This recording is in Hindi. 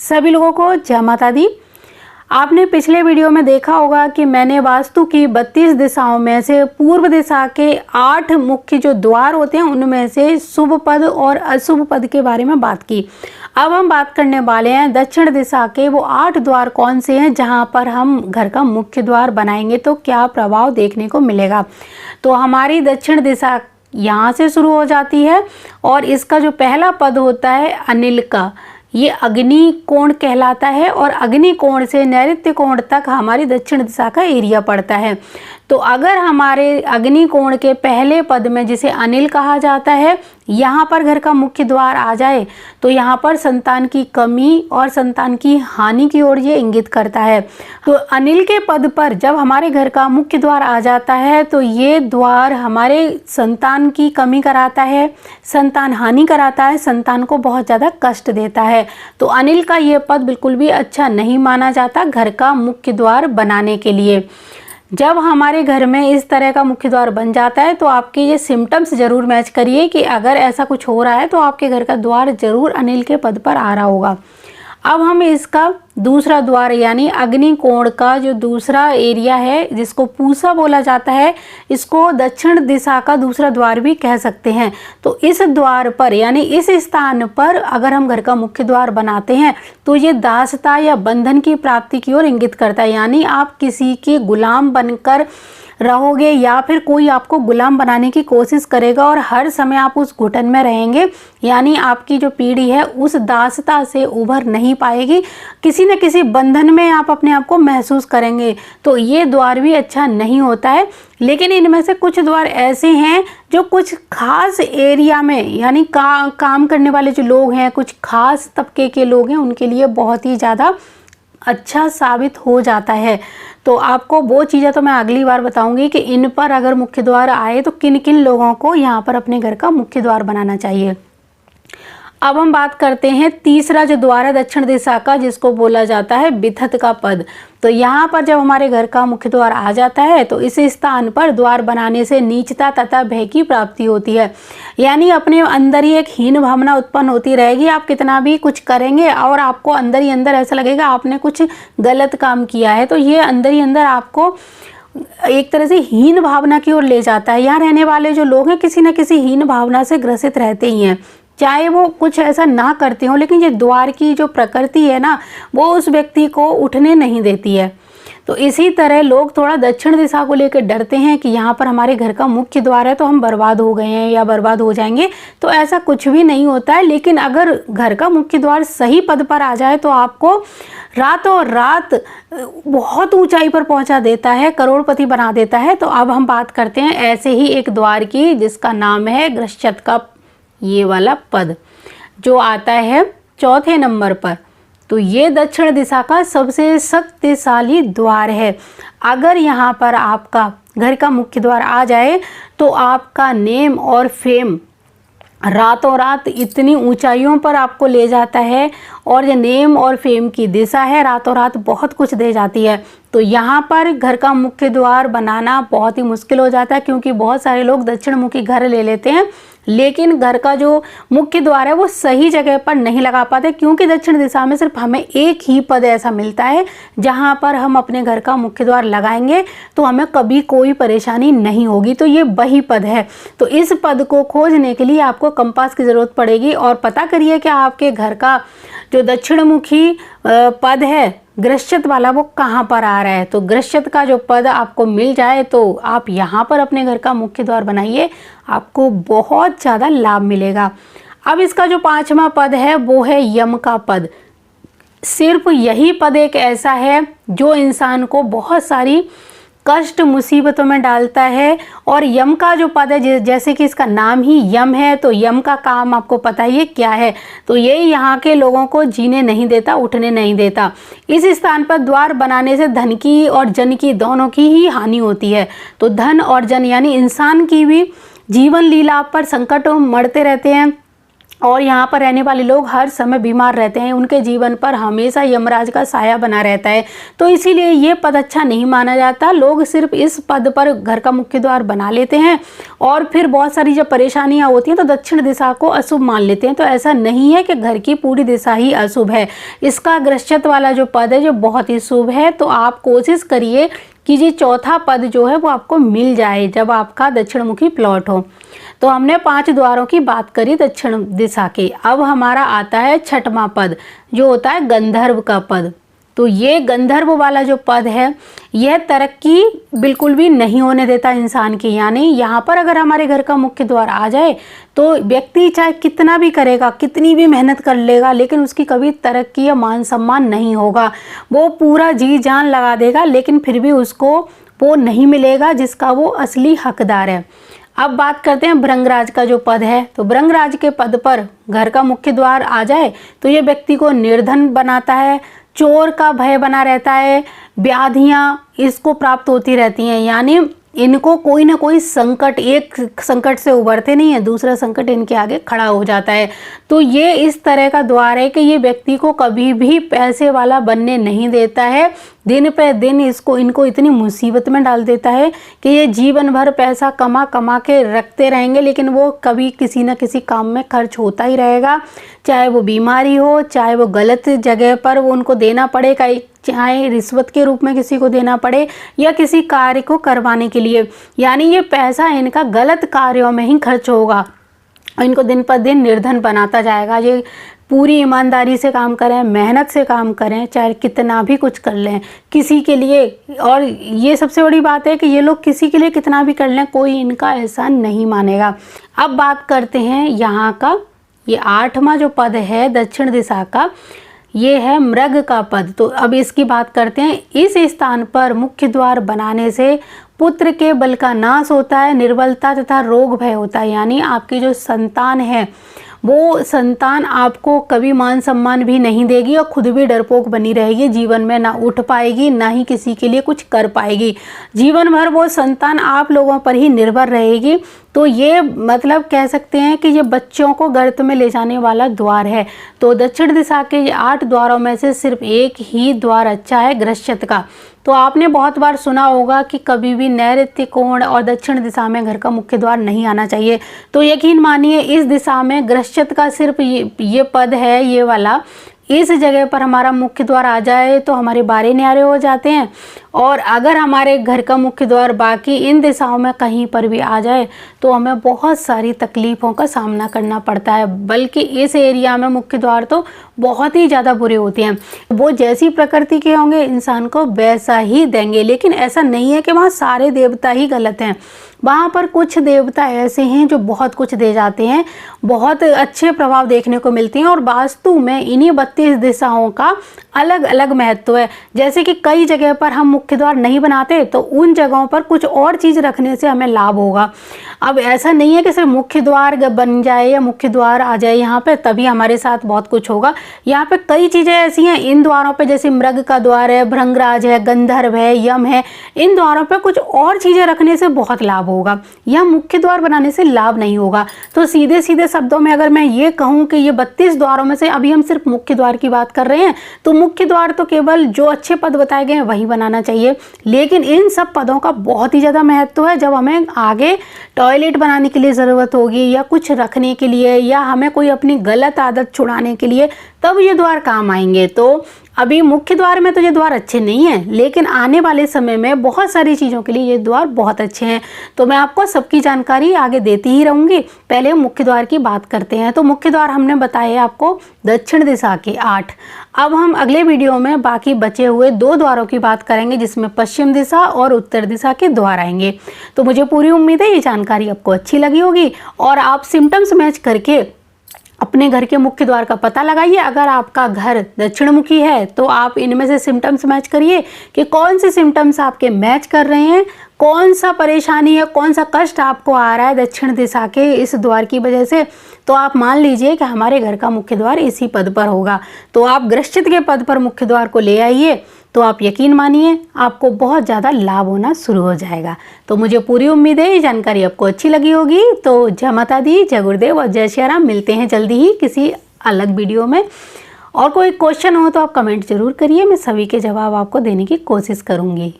सभी लोगों को जय माता दी। आपने पिछले वीडियो में देखा होगा कि मैंने वास्तु की 32 दिशाओं में से पूर्व दिशा के 8 मुख्य जो द्वार होते हैं उनमें से शुभ पद और अशुभ पद के बारे में बात की। अब हम बात करने वाले हैं दक्षिण दिशा के वो 8 द्वार कौन से हैं जहां पर हम घर का मुख्य द्वार बनाएंगे तो क्या प्रभाव देखने को मिलेगा। तो हमारी दक्षिण दिशा यहाँ से शुरू हो जाती है और इसका जो पहला पद होता है अनिल का, ये अग्नि कोण कहलाता है और अग्नि कोण से नैऋत्य कोण तक हमारी दक्षिण दिशा का एरिया पड़ता है। तो अगर हमारे अग्नि कोण के पहले पद में जिसे अनिल कहा जाता है यहाँ पर घर का मुख्य द्वार आ जाए तो यहाँ पर संतान की कमी और संतान की हानि की ओर ये इंगित करता है। तो अनिल के पद पर जब हमारे घर का मुख्य द्वार आ जाता है तो ये द्वार हमारे संतान की कमी कराता है, संतान हानि कराता है, संतान को बहुत ज़्यादा कष्ट देता है। तो अनिल का ये पद बिल्कुल भी अच्छा नहीं माना जाता घर का मुख्य द्वार बनाने के लिए। जब हमारे घर में इस तरह का मुख्य द्वार बन जाता है तो आपके ये सिम्टम्स जरूर मैच करिए कि अगर ऐसा कुछ हो रहा है तो आपके घर का द्वार जरूर अनिल के पद पर आ रहा होगा। अब हम इसका दूसरा द्वार यानी अग्नि कोण का जो दूसरा एरिया है जिसको पूसा बोला जाता है, इसको दक्षिण दिशा का दूसरा द्वार भी कह सकते हैं। तो इस द्वार पर यानी इस स्थान पर अगर हम घर का मुख्य द्वार बनाते हैं तो ये दासता या बंधन की प्राप्ति की ओर इंगित करता है। यानी आप किसी के गुलाम बनकर रहोगे या फिर कोई आपको गुलाम बनाने की कोशिश करेगा और हर समय आप उस घुटन में रहेंगे, यानी आपकी जो पीढ़ी है उस दासता से उभर नहीं पाएगी, किसी न किसी बंधन में आप अपने आप को महसूस करेंगे। तो ये द्वार भी अच्छा नहीं होता है। लेकिन इनमें से कुछ द्वार ऐसे हैं जो कुछ खास एरिया में यानी काम करने वाले जो लोग हैं, कुछ खास तबके के लोग हैं, उनके लिए बहुत ही ज़्यादा अच्छा साबित हो जाता है। तो आपको वो चीज़ें तो मैं अगली बार बताऊंगी कि इन पर अगर मुख्य द्वार आए तो किन किन लोगों को यहाँ पर अपने घर का मुख्य द्वार बनाना चाहिए। अब हम बात करते हैं तीसरा जो द्वार है दक्षिण दिशा का जिसको बोला जाता है बिथत का पद। तो यहाँ पर जब हमारे घर का मुख्य द्वार आ जाता है तो इस स्थान पर द्वार बनाने से नीचता तथा भय की प्राप्ति होती है। यानी अपने अंदर ही एक हीन भावना उत्पन्न होती रहेगी। आप कितना भी कुछ करेंगे और आपको अंदर ही अंदर ऐसा लगेगा आपने कुछ गलत काम किया है। तो ये अंदर ही अंदर आपको एक तरह से हीन भावना की ओर ले जाता है। यहाँ रहने वाले जो लोग हैं किसी न किसी हीन भावना से ग्रसित रहते ही हैं, चाहे वो कुछ ऐसा ना करते हो, लेकिन ये द्वार की जो प्रकृति है ना वो उस व्यक्ति को उठने नहीं देती है। तो इसी तरह लोग थोड़ा दक्षिण दिशा को लेकर डरते हैं कि यहाँ पर हमारे घर का मुख्य द्वार है तो हम बर्बाद हो गए हैं या बर्बाद हो जाएंगे। तो ऐसा कुछ भी नहीं होता है। लेकिन अगर घर का मुख्य द्वार सही पद पर आ जाए तो आपको रातों रात बहुत ऊंचाई पर पहुंचा देता है, करोड़पति बना देता है। तो अब हम बात करते हैं ऐसे ही एक द्वार की जिसका नाम है ग्रश्चत का ये वाला पद जो आता है चौथे नंबर पर। तो ये दक्षिण दिशा का सबसे शक्तिशाली द्वार है। अगर यहाँ पर आपका घर का मुख्य द्वार आ जाए तो आपका नेम और फेम रातों रात इतनी ऊंचाइयों पर आपको ले जाता है और ये नेम और फेम की दिशा है, रातों रात बहुत कुछ दे जाती है। तो यहाँ पर घर का मुख्य द्वार बनाना बहुत ही मुश्किल हो जाता है क्योंकि बहुत सारे लोग दक्षिण मुखी घर ले लेते हैं लेकिन घर का जो मुख्य द्वार है वो सही जगह पर नहीं लगा पाते क्योंकि दक्षिण दिशा में सिर्फ हमें एक ही पद ऐसा मिलता है जहाँ पर हम अपने घर का मुख्य द्वार लगाएंगे तो हमें कभी कोई परेशानी नहीं होगी। तो ये वही पद है। तो इस पद को खोजने के लिए आपको कंपास की ज़रूरत पड़ेगी और पता करिए कि आपके घर का जो दक्षिण मुखी पद है ग्रश्चत वाला वो कहाँ पर आ रहा है। तो ग्रश्चत का जो पद आपको मिल जाए तो आप यहाँ पर अपने घर का मुख्य द्वार बनाइए, आपको बहुत ज़्यादा लाभ मिलेगा। अब इसका जो 5वां पद है वो है यम का पद। सिर्फ यही पद एक ऐसा है जो इंसान को बहुत सारी कष्ट मुसीबतों में डालता है। और यम का जो पद है जैसे कि इसका नाम ही यम है तो यम का काम आपको पता ही है क्या है। तो ये यहाँ के लोगों को जीने नहीं देता, उठने नहीं देता। इस स्थान पर द्वार बनाने से धन की और जन की दोनों की ही हानि होती है। तो धन और जन यानी इंसान की भी जीवन लीला पर संकट मढ़ते रहते हैं। और यहाँ पर रहने वाले लोग हर समय बीमार रहते हैं, उनके जीवन पर हमेशा यमराज का साया बना रहता है। तो इसीलिए ये पद अच्छा नहीं माना जाता। लोग सिर्फ इस पद पर घर का मुख्य द्वार बना लेते हैं और फिर बहुत सारी जब परेशानियाँ होती हैं तो दक्षिण दिशा को अशुभ मान लेते हैं। तो ऐसा नहीं है कि घर की पूरी दिशा ही अशुभ है। इसका ग्रश्चत वाला जो पद है जो बहुत ही शुभ है। तो आप कोशिश करिए कि ये चौथा पद जो है वो आपको मिल जाए जब आपका दक्षिणमुखी प्लॉट हो। तो हमने 5 द्वारों की बात करी दक्षिण दिशा के। अब हमारा आता है छठवां पद जो होता है गंधर्व का पद। तो ये गंधर्व वाला जो पद है यह तरक्की बिल्कुल भी नहीं होने देता इंसान की। यानी यहाँ पर अगर हमारे घर का मुख्य द्वार आ जाए तो व्यक्ति चाहे कितना भी करेगा, कितनी भी मेहनत कर लेगा, लेकिन उसकी कभी तरक्की या मान सम्मान नहीं होगा। वो पूरा जी जान लगा देगा लेकिन फिर भी उसको वो नहीं मिलेगा जिसका वो असली हकदार है। अब बात करते हैं भृंगराज का जो पद है। तो भृंगराज के पद पर घर का मुख्य द्वार आ जाए तो ये व्यक्ति को निर्धन बनाता है, चोर का भय बना रहता है, व्याधियाँ इसको प्राप्त होती रहती हैं। यानी इनको कोई ना कोई संकट, एक संकट से उबरते नहीं है, दूसरा संकट इनके आगे खड़ा हो जाता है। तो ये इस तरह का द्वार है कि ये व्यक्ति को कभी भी पैसे वाला बनने नहीं देता है। दिन पे दिन इनको इतनी मुसीबत में डाल देता है कि ये जीवन भर पैसा कमा कमा के रखते रहेंगे लेकिन वो कभी किसी न किसी काम में खर्च होता ही रहेगा। चाहे वो बीमारी हो, चाहे वो गलत जगह पर वो उनको देना पड़े, चाहे रिश्वत के रूप में किसी को देना पड़े या किसी कार्य को करवाने के लिए। यानी ये पैसा इनका गलत कार्यों में ही खर्च होगा, इनको दिन पर दिन निर्धन बनाता जाएगा। ये पूरी ईमानदारी से काम करें, मेहनत से काम करें, चाहे कितना भी कुछ कर लें किसी के लिए। और ये सबसे बड़ी बात है कि ये लोग किसी के लिए कितना भी कर लें, कोई इनका एहसान नहीं मानेगा। अब बात करते हैं यहाँ का, ये 8वां जो पद है दक्षिण दिशा का, ये है मृग का पद। तो अब इसकी बात करते हैं। इस स्थान पर मुख्य द्वार बनाने से पुत्र के बल का नाश होता है, निर्बलता तथा रोग भय होता है। यानी आपकी जो संतान है वो संतान आपको कभी मान सम्मान भी नहीं देगी और खुद भी डरपोक बनी रहेगी, जीवन में ना उठ पाएगी ना ही किसी के लिए कुछ कर पाएगी। जीवन भर वो संतान आप लोगों पर ही निर्भर रहेगी। तो ये मतलब कह सकते हैं कि ये बच्चों को गर्त में ले जाने वाला द्वार है। तो दक्षिण दिशा के 8 द्वारों में से सिर्फ एक ही द्वार अच्छा है ग्रश्चत का। तो आपने बहुत बार सुना होगा कि कभी भी नैऋत्य कोण और दक्षिण दिशा में घर का मुख्य द्वार नहीं आना चाहिए। तो यकीन मानिए इस दिशा में ग्रश्चत का सिर्फ ये पद है, ये वाला, इस जगह पर हमारा मुख्य द्वार आ जाए तो हमारे बारे न्यारे हो जाते हैं। और अगर हमारे घर का मुख्य द्वार बाकी इन दिशाओं में कहीं पर भी आ जाए तो हमें बहुत सारी तकलीफ़ों का सामना करना पड़ता है। बल्कि इस एरिया में मुख्य द्वार तो बहुत ही ज़्यादा बुरे होते हैं। वो जैसी प्रकृति के होंगे इंसान को वैसा ही देंगे। लेकिन ऐसा नहीं है कि वहाँ सारे देवता ही गलत हैं। वहाँ पर कुछ देवता ऐसे हैं जो बहुत कुछ दे जाते हैं, बहुत अच्छे प्रभाव देखने को मिलते हैं। और वास्तु में इन्हीं 32 दिशाओं का अलग अलग महत्व है। जैसे कि कई जगह पर हम मुख्य द्वार नहीं बनाते तो उन जगहों पर कुछ और चीज़ रखने से हमें लाभ होगा। अब ऐसा नहीं है कि सिर्फ मुख्य द्वार बन जाए या मुख्य द्वार आ जाए यहाँ पे तभी हमारे साथ बहुत कुछ होगा। यहाँ पे कई चीज़ें ऐसी हैं इन द्वारों पे, जैसे मृग का द्वार है, भृंगराज है, गंधर्व है, यम है, इन द्वारों पे कुछ और चीज़ें रखने से बहुत लाभ होगा। यह मुख्य द्वार बनाने से लाभ नहीं होगा। तो सीधे सीधे शब्दों में अगर मैं ये कहूँ कि ये 32 द्वारों में से अभी हम सिर्फ मुख्य द्वार की बात कर रहे हैं तो मुख्य द्वार तो केवल जो अच्छे पद बताए गए हैं वही बनाना चाहिए। लेकिन इन सब पदों का बहुत ही ज़्यादा महत्व है। जब हमें आगे टॉयलेट बनाने के लिए ज़रूरत होगी या कुछ रखने के लिए या हमें कोई अपनी गलत आदत छुड़ाने के लिए तब ये द्वार काम आएंगे। तो अभी मुख्य द्वार में तो ये द्वार अच्छे नहीं हैं, लेकिन आने वाले समय में बहुत सारी चीज़ों के लिए ये द्वार बहुत अच्छे हैं। तो मैं आपको सबकी जानकारी आगे देती ही रहूँगी। पहले मुख्य द्वार की बात करते हैं। तो मुख्य द्वार हमने बताए आपको दक्षिण दिशा के 8। अब हम अगले वीडियो में बाकी बचे हुए 2 द्वारों की बात करेंगे जिसमें पश्चिम दिशा और उत्तर दिशा के द्वार आएंगे। तो मुझे पूरी उम्मीद है ये जानकारी आपको अच्छी लगी होगी और आप सिम्टम्स मैच करके अपने घर के मुख्य द्वार का पता लगाइए। अगर आपका घर दक्षिणमुखी है तो आप इनमें से सिम्टम्स मैच करिए कि कौन से सिम्टम्स आपके मैच कर रहे हैं, कौन सा परेशानी है, कौन सा कष्ट आपको आ रहा है दक्षिण दिशा के इस द्वार की वजह से। तो आप मान लीजिए कि हमारे घर का मुख्य द्वार इसी पद पर होगा। तो आप ग्रश्चित के पद पर मुख्य द्वार को ले आइए। तो आप यकीन मानिए आपको बहुत ज़्यादा लाभ होना शुरू हो जाएगा। तो मुझे पूरी उम्मीद है ये जानकारी आपको अच्छी लगी होगी। तो जय माता दी, जय गुरुदेव और जय श्री राम। मिलते हैं जल्दी ही किसी अलग वीडियो में। और कोई क्वेश्चन हो तो आप कमेंट जरूर करिए, मैं सभी के जवाब आपको देने की कोशिश करूँगी।